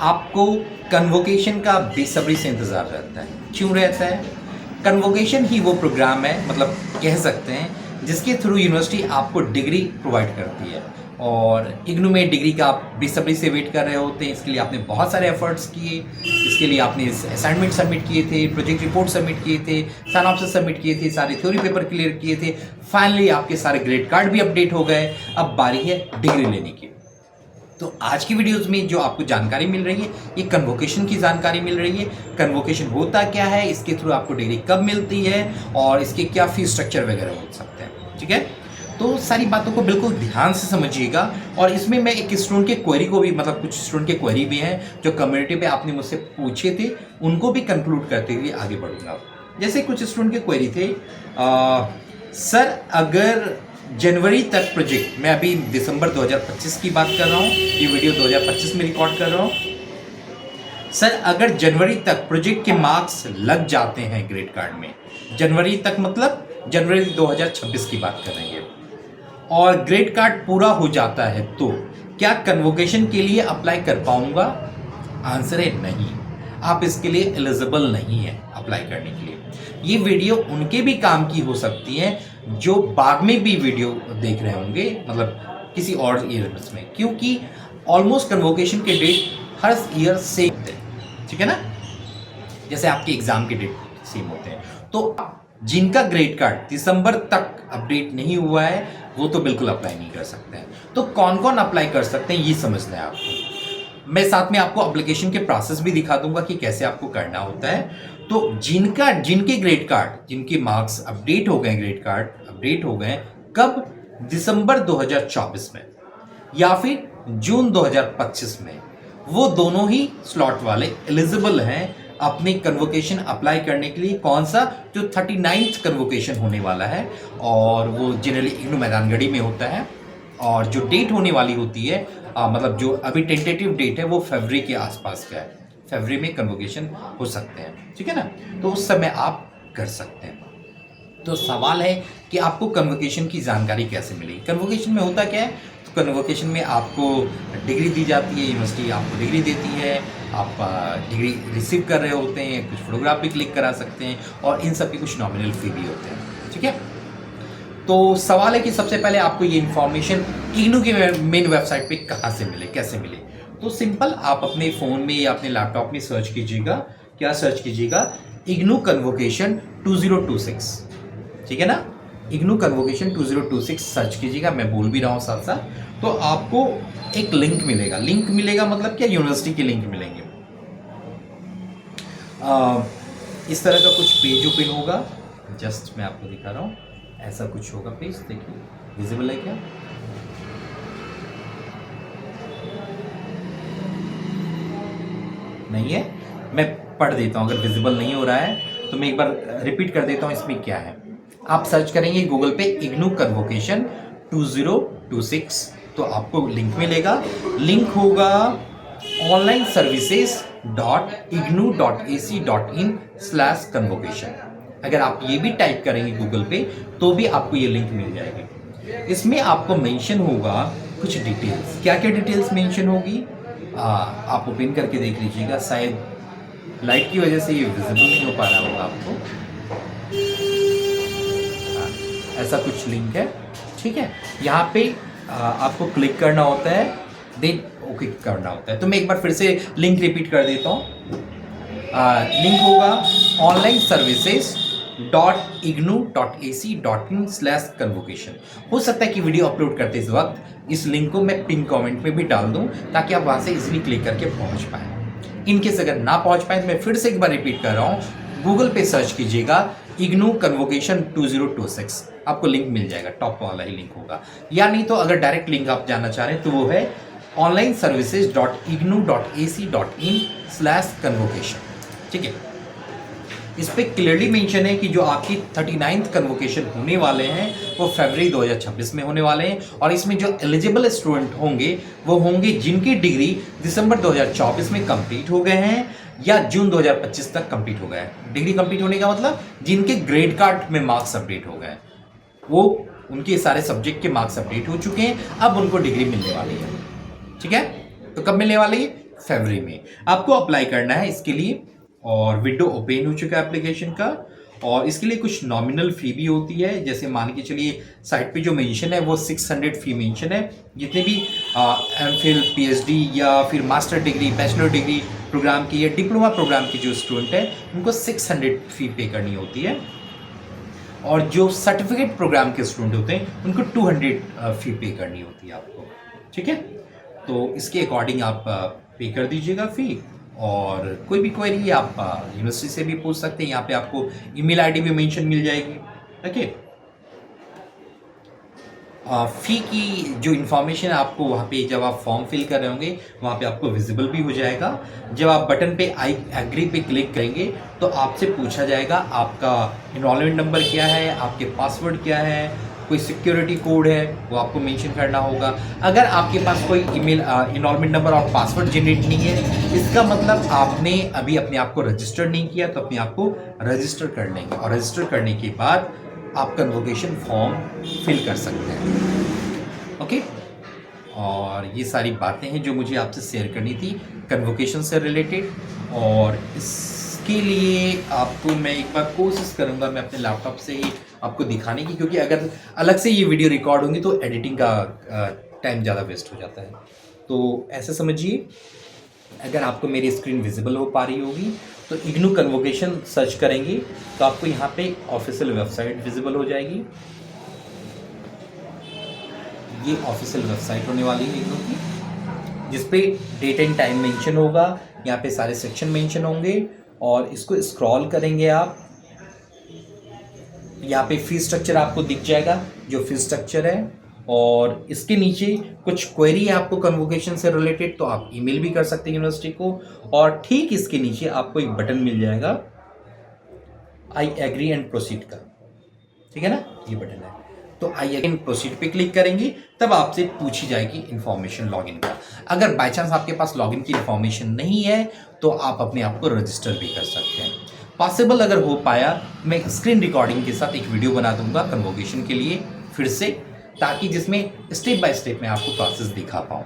आपको कन्वोकेशन का बेसब्री से इंतज़ार रहता है। क्यों रहता है? कन्वोकेशन ही वो प्रोग्राम है, मतलब कह सकते हैं, जिसके थ्रू यूनिवर्सिटी आपको डिग्री प्रोवाइड करती है। और इग्नू में डिग्री का आप बेसब्री से वेट कर रहे होते हैं। इसके लिए आपने बहुत सारे एफर्ट्स किए, इसके लिए आपने असाइनमेंट सबमिट किए थे, प्रोजेक्ट रिपोर्ट सबमिट किए थे, साइनॉप्सिस सबमिट किए थे, सारे थ्योरी पेपर क्लियर किए थे। फाइनली आपके सारे ग्रेड कार्ड भी अपडेट हो गए। अब बारी है डिग्री लेने की। तो आज की वीडियोस में जो आपको जानकारी मिल रही है, ये कन्वोकेशन की जानकारी मिल रही है। कन्वोकेशन होता क्या है, इसके थ्रू आपको डिग्री कब मिलती है और इसके क्या फीस स्ट्रक्चर वगैरह हो सकते हैं। ठीक है, तो सारी बातों को बिल्कुल ध्यान से समझिएगा। और इसमें मैं एक स्टूडेंट के क्वेरी को भी, मतलब कुछ स्टूडेंट के क्वेरी भी हैं जो कम्युनिटी पे आपने मुझसे पूछे थे, उनको भी कंक्लूड करते हुए आगे बढ़ूंगा। जैसे कुछ स्टूडेंट के क्वेरी थे, सर अगर जनवरी तक प्रोजेक्ट, मैं अभी दिसंबर 2025 की बात कर रहा हूँ, ये वीडियो 2025 में रिकॉर्ड कर रहा हूँ। सर अगर जनवरी तक प्रोजेक्ट के मार्क्स लग जाते हैं ग्रेड कार्ड में, जनवरी तक मतलब जनवरी 2026 की बात कर रहे हैं, और ग्रेड कार्ड पूरा हो जाता है, तो क्या कन्वोकेशन के लिए अप्लाई कर पाऊंगा? आंसर है नहीं, आप इसके लिए एलिजिबल नहीं है अप्लाई करने के लिए। ये वीडियो उनके भी काम की हो सकती है जो बाद में भी वीडियो देख रहे होंगे, मतलब किसी और ईयर में, क्योंकि ऑलमोस्ट कन्वोकेशन के डेट हर ईयर सेम होते हैं। ठीक है ना, जैसे आपके एग्जाम के डेट सेम होते हैं। तो जिनका ग्रेड कार्ड दिसंबर तक अपडेट नहीं हुआ है, वो तो बिल्कुल अप्लाई नहीं कर सकते हैं। तो कौन कौन अप्लाई कर सकते हैं, ये समझना है आपको। मैं साथ में आपको एप्लीकेशन के प्रोसेस भी दिखा दूंगा कि कैसे आपको करना होता है। तो जिनके ग्रेड कार्ड, जिनके मार्क्स अपडेट हो गए, ग्रेड कार्ड अपडेट हो गए, कब? दिसंबर 2024 में या फिर जून 2025 में, वो दोनों ही स्लॉट वाले एलिजिबल हैं अपनी कन्वोकेशन अप्लाई करने के लिए। कौन सा? जो 39th कन्वोकेशन होने वाला है, और वो जनरली इग्नू मैदानगढ़ी में होता है। और जो डेट होने वाली होती है, मतलब जो अभी टेंटेटिव डेट है, वो फरवरी के आसपास का है। फरवरी में कन्वोकेशन हो सकते हैं। ठीक है ना, तो उस समय आप कर सकते हैं। तो सवाल है कि आपको कन्वोकेशन की जानकारी कैसे मिलेगी। कन्वोकेशन में होता क्या है? तो कन्वोकेशन में आपको डिग्री दी जाती है, यूनिवर्सिटी आपको डिग्री देती है, आप डिग्री रिसीव कर रहे होते हैं, कुछ फोटोग्राफ भी क्लिक करा सकते हैं, और इन सब के कुछ नॉमिनल फी भी होते हैं। ठीक है, तो सवाल है कि सबसे पहले आपको ये इन्फॉर्मेशन इग्नू की मेन वेबसाइट पे कहाँ से मिले, कैसे मिले? तो सिंपल, आप अपने फ़ोन में या अपने लैपटॉप में सर्च कीजिएगा। क्या सर्च कीजिएगा? इग्नू कन्वोकेशन 2026। ठीक है ना, इग्नू कन्वोकेशन 2026 सर्च कीजिएगा। मैं बोल भी रहा हूँ साथ साथ। तो आपको एक लिंक मिलेगा। लिंक मिलेगा मतलब क्या? यूनिवर्सिटी के लिंक मिलेंगे। इस तरह का कुछ पेज ओपन होगा। जस्ट मैं आपको दिखा रहा हूँ, ऐसा कुछ होगा पेज। देखिए, विजिबल है क्या? नहीं है? मैं पढ़ देता हूँ, अगर विजिबल नहीं हो रहा है तो मैं एक बार रिपीट कर देता हूँ इसमें क्या है। आप सर्च करेंगे गूगल पे इग्नू कन्वोकेशन 2026, तो आपको लिंक मिलेगा। लिंक होगा onlineservices.ignu.ac.in/convocation। अगर आप ये भी टाइप करेंगे गूगल पे, तो भी आपको ये लिंक मिल जाएगी। इसमें आपको मेंशन होगा कुछ डिटेल्स। क्या क्या डिटेल्स मेंशन होगी, आप ओपन करके देख लीजिएगा। शायद लाइट की वजह से ये विजिबल नहीं हो पा रहा होगा आपको। ऐसा कुछ लिंक है। ठीक है, यहाँ पे आपको क्लिक करना होता है, देन ओके करना होता है। तो मैं एक बार फिर से लिंक रिपीट कर देता हूँ। लिंक होगा onlineservices.ignu.ac.in/convocation। हो सकता है कि वीडियो अपलोड करते इस वक्त इस लिंक को मैं पिन कमेंट में भी डाल दूं, ताकि आप वहां से इजीली क्लिक करके पहुंच पाए। इनकेस अगर ना पहुंच पाए तो मैं फिर से एक बार रिपीट कर रहा हूं, गूगल पे सर्च कीजिएगा इग्नू कन्वोकेशन 2026, आपको लिंक मिल जाएगा। टॉप वाला ही लिंक होगा। या नहीं तो अगर डायरेक्ट लिंक आप जानना चाह रहे हैं तो वो है onlineservices.ignu.ac.in/convocation। ठीक है, इस पे क्लियरली मेंशन है कि जो आपकी 39th कन्वोकेशन होने वाले हैं वो फरवरी 2026 में होने वाले हैं। और इसमें जो एलिजिबल स्टूडेंट होंगे वो होंगे जिनकी डिग्री दिसंबर 2024 में कंप्लीट हो गए हैं या जून 2025 तक कंप्लीट हो गए हैं। डिग्री कंप्लीट होने का मतलब जिनके ग्रेड कार्ड में मार्क्स अपडेट हो गए, वो उनके सारे सब्जेक्ट के मार्क्स अपडेट हो चुके हैं, अब उनको डिग्री मिलने वाली है। ठीक है, तो कब मिलने वाली है? फरवरी में आपको अप्लाई करना है इसके लिए। और विंडो ओपन हो चुका है एप्लीकेशन का, और इसके लिए कुछ नॉमिनल फ़ी भी होती है। जैसे मान के चलिए साइट पे जो मेंशन है वो 600 फ़ी मेंशन है। जितने भी एमफिल, पीएचडी या फिर master degree, bachelor degree program की या डिप्लोमा प्रोग्राम की जो स्टूडेंट है उनको 600 फ़ी पे करनी होती है। और जो सर्टिफिकेट प्रोग्राम के स्टूडेंट होते हैं उनको 200 फ़ी पे करनी होती है आपको। ठीक है, तो इसके अकॉर्डिंग आप पे कर दीजिएगा फ़ी। और कोई भी क्वेरी आप यूनिवर्सिटी से भी पूछ सकते हैं। यहाँ पे आपको ईमेल आईडी भी मेंशन मिल जाएगी। ओके, फ़ी की जो इन्फॉर्मेशन आपको वहाँ पे जब आप फॉर्म फिल कर रहे होंगे वहाँ पे आपको विजिबल भी हो जाएगा। जब आप बटन पे आई एग्री पे क्लिक करेंगे तो आपसे पूछा जाएगा आपका इनरोलमेंट नंबर क्या है, आपके पासवर्ड क्या है, कोई सिक्योरिटी कोड है वो आपको मेंशन करना होगा। अगर आपके पास कोई ईमेल इनरोलमेंट नंबर और पासवर्ड जनरेट नहीं है, इसका मतलब आपने अभी अपने आप को रजिस्टर नहीं किया, तो अपने आप को रजिस्टर कर लेंगे। और रजिस्टर करने के बाद आप कन्वोकेशन फॉर्म फिल कर सकते हैं। ओके, और ये सारी बातें हैं जो मुझे आपसे शेयर करनी थी कन्वोकेशन से रिलेटेड। और इसके लिए आपको मैं एक बार कोशिश करूँगा मैं अपने लैपटॉप से ही आपको दिखाने की, क्योंकि अगर अलग से ये वीडियो रिकॉर्ड होंगी तो एडिटिंग का टाइम ज़्यादा वेस्ट हो जाता है। तो ऐसे समझिए, अगर आपको मेरी स्क्रीन विजिबल हो पा रही होगी तो इग्नू कन्वोकेशन सर्च करेंगे तो आपको यहाँ पे ऑफिशियल वेबसाइट विजिबल हो जाएगी। ये ऑफिशियल वेबसाइट होने वाली है इग्नू की, जिसपे डेट एंड टाइम मेंशन होगा। यहाँ पे सारे सेक्शन मेंशन होंगे और इसको स्क्रॉल करेंगे आप, यहाँ पे फी स्ट्रक्चर आपको दिख जाएगा, जो फी स्ट्रक्चर है। और इसके नीचे कुछ क्वेरी है आपको कन्वोकेशन से रिलेटेड, तो आप ईमेल भी कर सकते हैं यूनिवर्सिटी को। और ठीक इसके नीचे आपको एक बटन मिल जाएगा आई एग्री एंड प्रोसीड का, ठीक है ना, ये बटन है। तो आई एग्री एंड प्रोसीड पे क्लिक करेंगे तब आपसे पूछी जाएगी इन्फॉर्मेशन लॉगिन का। अगर बाय चांस आपके पास लॉगिन की इन्फॉर्मेशन नहीं है तो आप अपने आप को रजिस्टर भी कर सकते हैं। पॉसिबल अगर हो पाया मैं स्क्रीन रिकॉर्डिंग के साथ एक वीडियो बना दूंगा कन्वोकेशन के लिए फिर से, ताकि जिसमें स्टेप बाय स्टेप मैं आपको प्रोसेस दिखा पाऊँ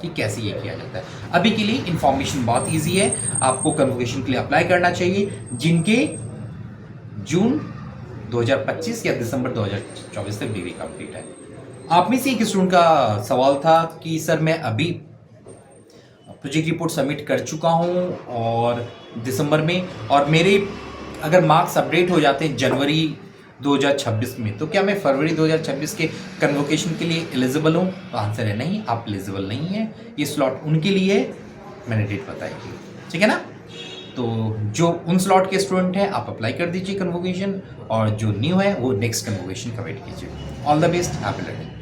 कि कैसे ये किया जाता है। अभी के लिए इन्फॉर्मेशन बहुत ईजी है। आपको कन्वोकेशन के लिए अप्लाई करना चाहिए जिनके जून 2025 या दिसंबर 2024 तक डिग्री कंप्लीट है। आप में से एक स्टूडेंट का सवाल था कि सर मैं अभी प्रोजेक्ट रिपोर्ट सबमिट कर चुका हूँ और दिसंबर में, और मेरे अगर मार्क्स अपडेट हो जाते हैं जनवरी 2026 में, तो क्या मैं फरवरी 2026 के कन्वोकेशन के लिए एलिजिबल हूँ? तो आंसर है नहीं, आप एलिजिबल नहीं है। ये स्लॉट उनके लिए मैंने डेट बताई थी, ठीक है ना। तो जो उन स्लॉट के स्टूडेंट हैं आप अप्लाई कर दीजिए कन्वोकेशन, और जो न्यू है वो नेक्स्ट कन्वोकेशन का वेट कीजिए। All the best, happy learning.